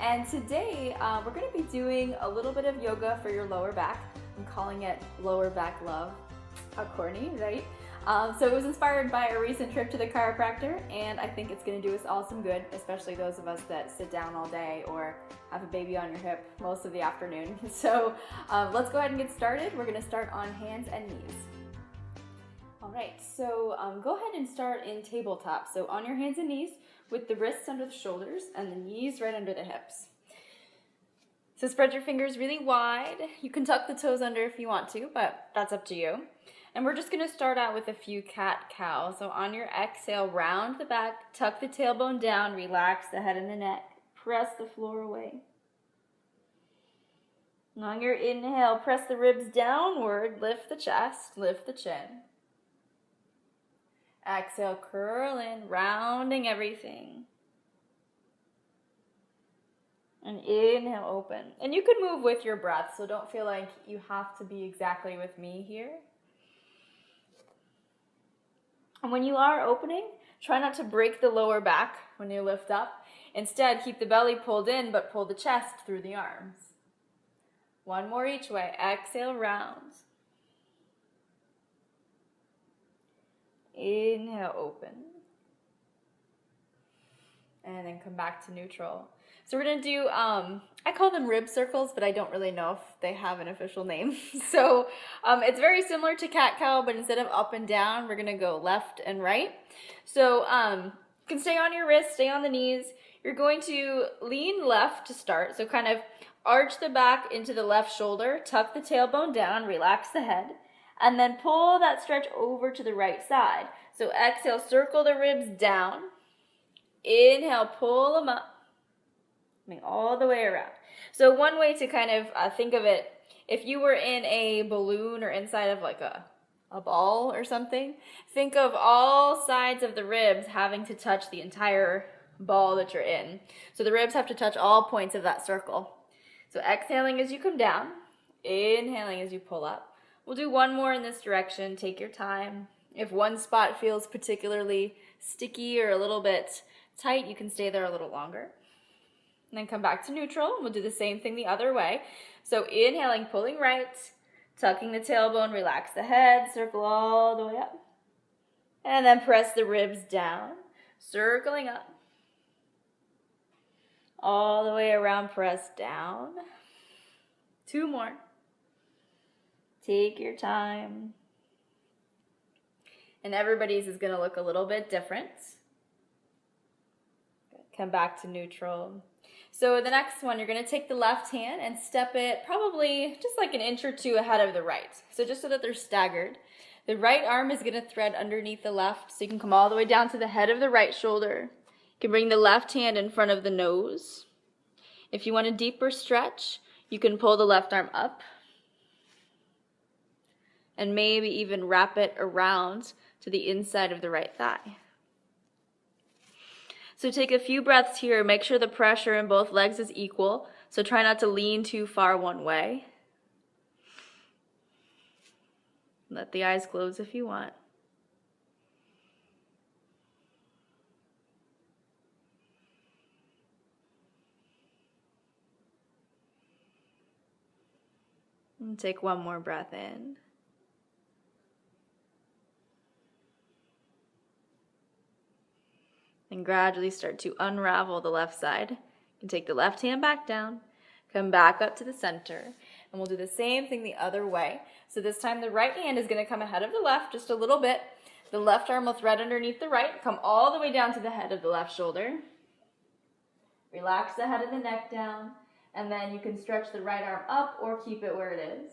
And today we're going to be doing a little bit of yoga for your lower back. I'm calling it lower back love. How corny, right? So it was inspired by a recent trip to the chiropractor, and I think it's going to do us all some good, especially those of us that sit down all day or have a baby on your hip most of the afternoon. So let's go ahead and get started. We're going to start on hands and knees. All right, so go ahead and start in tabletop. So on your hands and knees with the wrists under the shoulders and the knees right under the hips. So spread your fingers really wide. You can tuck the toes under if you want to, but that's up to you. And we're just going to start out with a few cat-cow. So on your exhale, round the back, tuck the tailbone down, relax the head and the neck, press the floor away. And on your inhale, press the ribs downward, lift the chest, lift the chin. Exhale, curl in, rounding everything. And inhale, open. And you can move with your breath, so don't feel like you have to be exactly with me here. And when you are opening, try not to break the lower back when you lift up. Instead, keep the belly pulled in, but pull the chest through the arms. One more each way. Exhale, round. Inhale, open. And then come back to neutral. So we're going to do, I call them rib circles, but I don't really know if they have an official name. So it's very similar to cat-cow, but instead of up and down, we're going to go left and right. So you can stay on your wrists, stay on the knees. You're going to lean left to start. So kind of arch the back into the left shoulder, tuck the tailbone down, relax the head, and then pull that stretch over to the right side. So exhale, circle the ribs down. Inhale, pull them up. All the way around. So one way to kind of think of it, if you were in a balloon or inside of like a ball or something, think of all sides of the ribs having to touch the entire ball that you're in. So the ribs have to touch all points of that circle. So exhaling as you come down, inhaling as you pull up. We'll do one more in this direction. Take your time. If one spot feels particularly sticky or a little bit tight, you can stay there a little longer. And then come back to neutral. We'll do the same thing the other way. So inhaling, pulling right, tucking the tailbone, relax the head, circle all the way up. And then press the ribs down, circling up. All the way around, press down. Two more. Take your time. And everybody's is going to look a little bit different. Come back to neutral. So the next one, you're going to take the left hand and step it probably just like an inch or two ahead of the right. So just so that they're staggered. The right arm is going to thread underneath the left, so you can come all the way down to the head of the right shoulder. You can bring the left hand in front of the nose. If you want a deeper stretch, you can pull the left arm up and maybe even wrap it around to the inside of the right thigh. So take a few breaths here. Make sure the pressure in both legs is equal. So try not to lean too far one way. Let the eyes close if you want. And take one more breath in. And gradually start to unravel the left side. You can take the left hand back down, come back up to the center, and we'll do the same thing the other way. So this time the right hand is going to come ahead of the left just a little bit. The left arm will thread underneath the right, come all the way down to the head of the left shoulder. Relax the head and the neck down, and then you can stretch the right arm up or keep it where it is.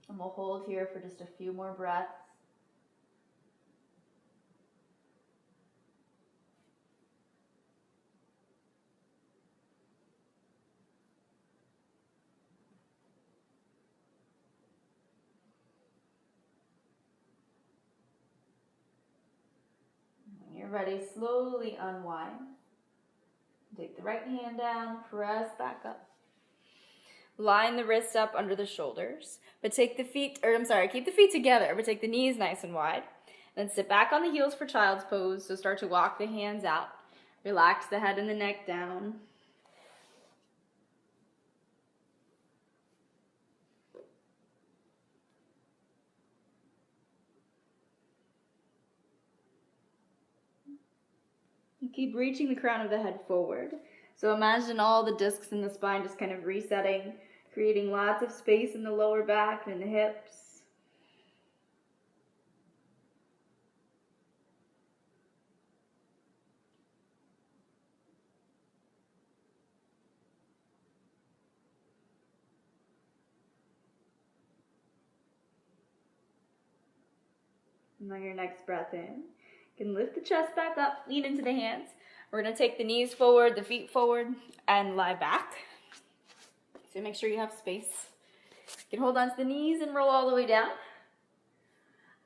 And we'll hold here for just a few more breaths. When you're ready, slowly unwind. Take the right hand down, press back up. Line the wrists up under the shoulders, but keep the feet together, but take the knees nice and wide. Then sit back on the heels for child's pose. So start to walk the hands out. Relax the head and the neck down. And keep reaching the crown of the head forward. So imagine all the discs in the spine just kind of resetting, creating lots of space in the lower back and the hips. And on your next breath in, you can lift the chest back up, lean into the hands. We're going to take the knees forward, the feet forward, and lie back. So make sure you have space. You can hold onto the knees and roll all the way down.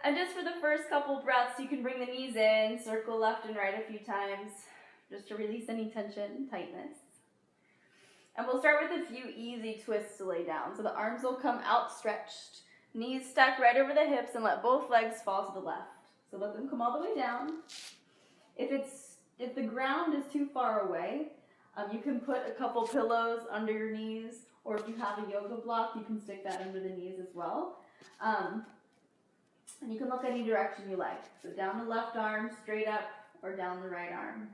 And just for the first couple breaths, you can bring the knees in, circle left and right a few times, just to release any tension, tightness. And we'll start with a few easy twists to lay down. So the arms will come outstretched. Knees stacked right over the hips, and let both legs fall to the left. So let them come all the way down. If the ground is too far away, you can put a couple pillows under your knees, or if you have a yoga block, you can stick that under the knees as well. And you can look any direction you like. So down the left arm, straight up, or down the right arm.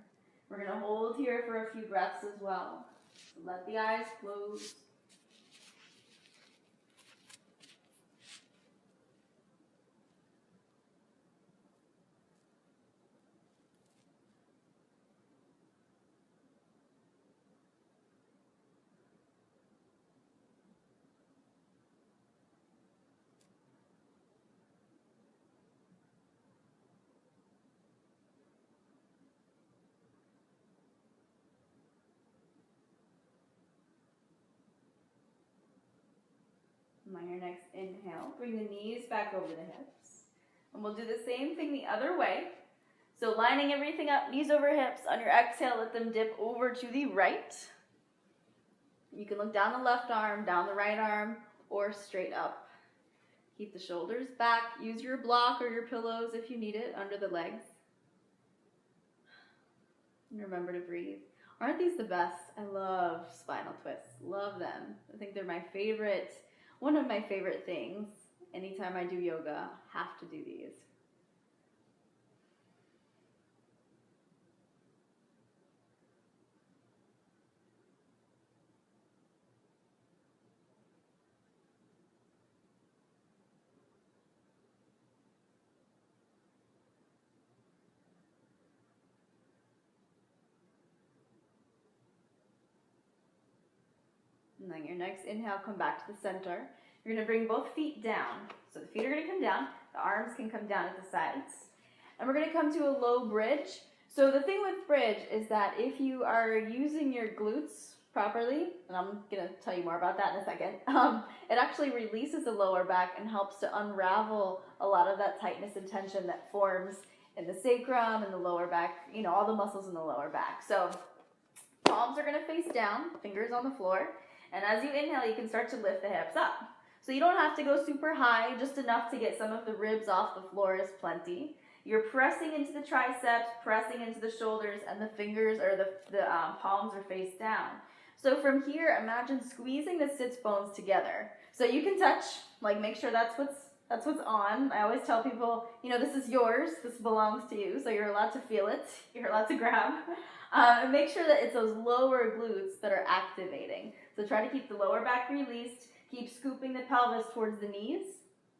We're going to hold here for a few breaths as well. So let the eyes close. On your next inhale, bring the knees back over the hips. And we'll do the same thing the other way. So lining everything up, knees over hips. On your exhale, let them dip over to the right. You can look down the left arm, down the right arm, or straight up. Keep the shoulders back. Use your block or your pillows if you need it under the legs. And remember to breathe. Aren't these the best? I love spinal twists. Love them. I think they're my favorite. One of my favorite things. Anytime I do yoga, I have to do these. And then your next inhale, come back to the center. You're going to bring both feet down. So the feet are going to come down. The arms can come down at the sides. And we're going to come to a low bridge. So the thing with bridge is that if you are using your glutes properly, and I'm going to tell you more about that in a second, it actually releases the lower back and helps to unravel a lot of that tightness and tension that forms in the sacrum and the lower back, you know, all the muscles in the lower back. So palms are going to face down, fingers on the floor. And as you inhale, you can start to lift the hips up. So you don't have to go super high, just enough to get some of the ribs off the floor is plenty. You're pressing into the triceps, pressing into the shoulders, and the fingers or the palms are face down. So from here, imagine squeezing the sits bones together. So you can touch, like make sure that's what's on. I always tell people, you know, this is yours, this belongs to you, so you're allowed to feel it, you're allowed to grab. And make sure that it's those lower glutes that are activating. So try to keep the lower back released, keep scooping the pelvis towards the knees,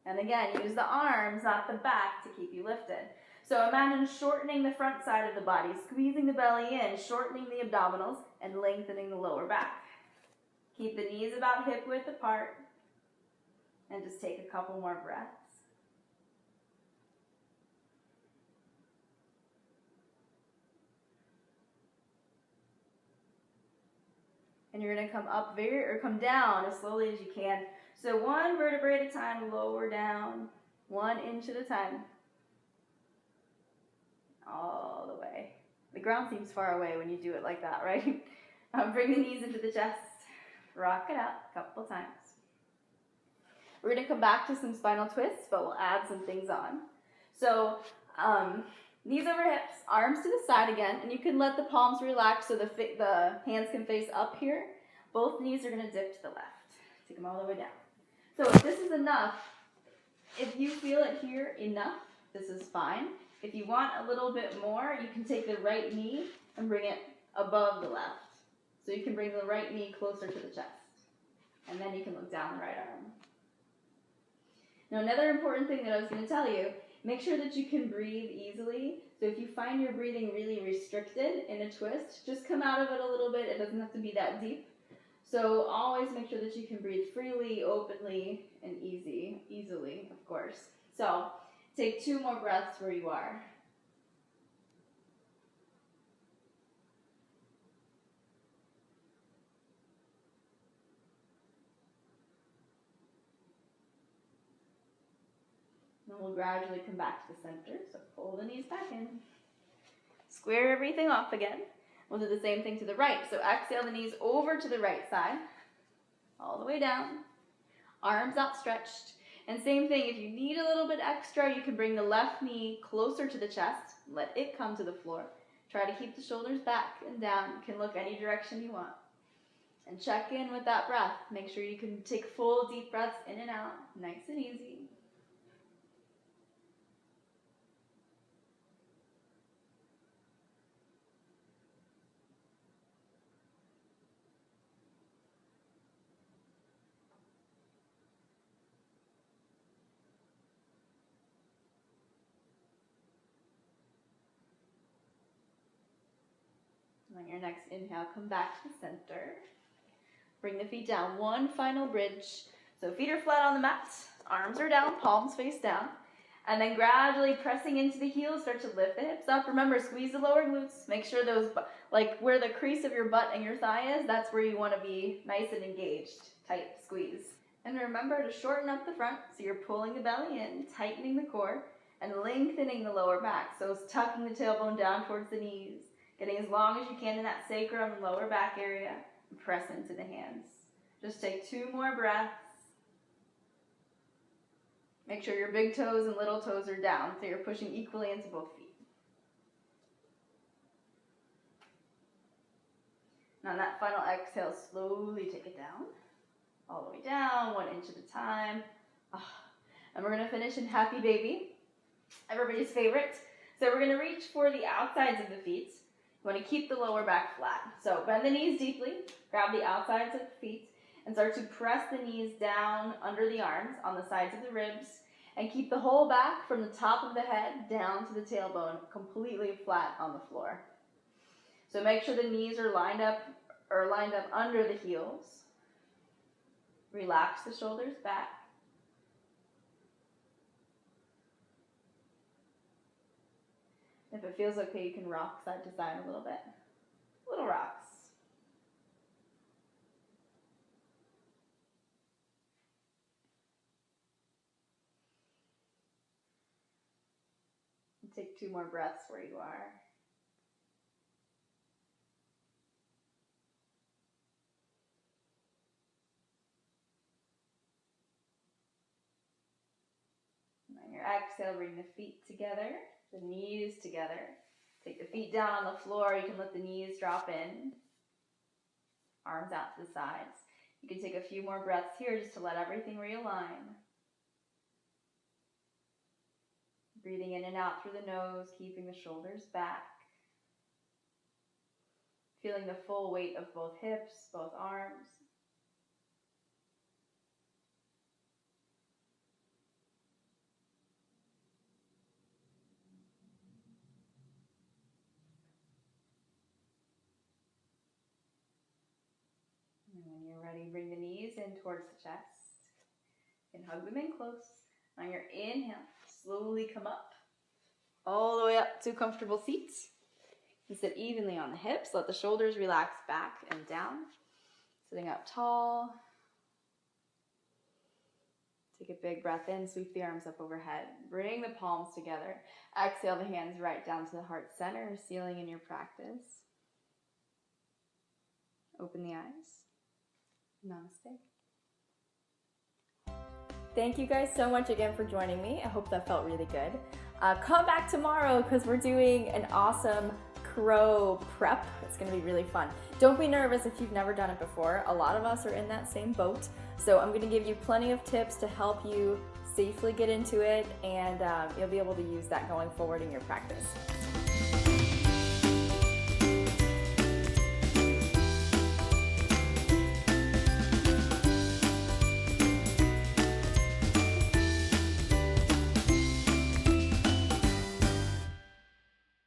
and again, use the arms, not the back, to keep you lifted. So imagine shortening the front side of the body, squeezing the belly in, shortening the abdominals, and lengthening the lower back. Keep the knees about hip width apart, and just take a couple more breaths. And you're going to come up come down as slowly as you can. So one vertebrae at a time, lower down, 1 inch at a time. All the way. The ground seems far away when you do it like that, right? Bring the knees into the chest. Rock it out a couple times. We're going to come back to some spinal twists, but we'll add some things on. So Knees over hips, arms to the side again, and you can let the palms relax so the hands can face up here. Both knees are going to dip to the left. Take them all the way down. So if this is enough, if you feel it here enough, this is fine. If you want a little bit more, you can take the right knee and bring it above the left. So you can bring the right knee closer to the chest. And then you can look down the right arm. Now another important thing that I was going to tell you, make sure that you can breathe easily. So if you find your breathing really restricted in a twist, just come out of it a little bit. It doesn't have to be that deep. So always make sure that you can breathe freely, openly, and easily, of course. So take 2 more breaths where you are. Then we'll gradually come back to the center. So pull the knees back in. Square everything off again. We'll do the same thing to the right. So exhale the knees over to the right side, all the way down. Arms outstretched. And same thing, if you need a little bit extra, you can bring the left knee closer to the chest. Let it come to the floor. Try to keep the shoulders back and down. You can look any direction you want. And check in with that breath. Make sure you can take full deep breaths in and out, nice and easy. On your next inhale, come back to the center. Bring the feet down, one final bridge. So feet are flat on the mat, arms are down, palms face down. And then gradually pressing into the heels, start to lift the hips up. Remember, squeeze the lower glutes. Make sure those, like where the crease of your butt and your thigh is, that's where you want to be nice and engaged. Tight squeeze. And remember to shorten up the front, so you're pulling the belly in, tightening the core, and lengthening the lower back. So it's tucking the tailbone down towards the knees. Getting as long as you can in that sacrum and lower back area, and press into the hands. Just take 2 more breaths. Make sure your big toes and little toes are down, so you're pushing equally into both feet. Now on that final exhale, slowly take it down. All the way down, 1 inch at a time. And we're going to finish in happy baby, everybody's favorite. So we're going to reach for the outsides of the feet. You want to keep the lower back flat. So bend the knees deeply, grab the outsides of the feet, and start to press the knees down under the arms on the sides of the ribs, and keep the whole back from the top of the head down to the tailbone completely flat on the floor. So make sure the knees are lined up under the heels. Relax the shoulders back. If it feels okay, you can rock side to side a little bit. Little rocks. And take 2 more breaths where you are. And on your exhale, bring the feet together. The knees together. Take the feet down on the floor. You can let the knees drop in. Arms out to the sides. You can take a few more breaths here just to let everything realign. Breathing in and out through the nose, keeping the shoulders back. Feeling the full weight of both hips, both arms. And when you're ready, bring the knees in towards the chest and hug them in close. On your inhale, slowly come up all the way up to comfortable seats. You sit evenly on the hips. Let the shoulders relax back and down. Sitting up tall. Take a big breath in, sweep the arms up overhead. Bring the palms together. Exhale the hands right down to the heart center, sealing in your practice. Open the eyes. Namaste. Thank you guys so much again for joining me. I hope that felt really good. Come back tomorrow because we're doing an awesome crow prep. It's gonna be really fun. Don't be nervous if you've never done it before. A lot of us are in that same boat. So I'm gonna give you plenty of tips to help you safely get into it, and you'll be able to use that going forward in your practice.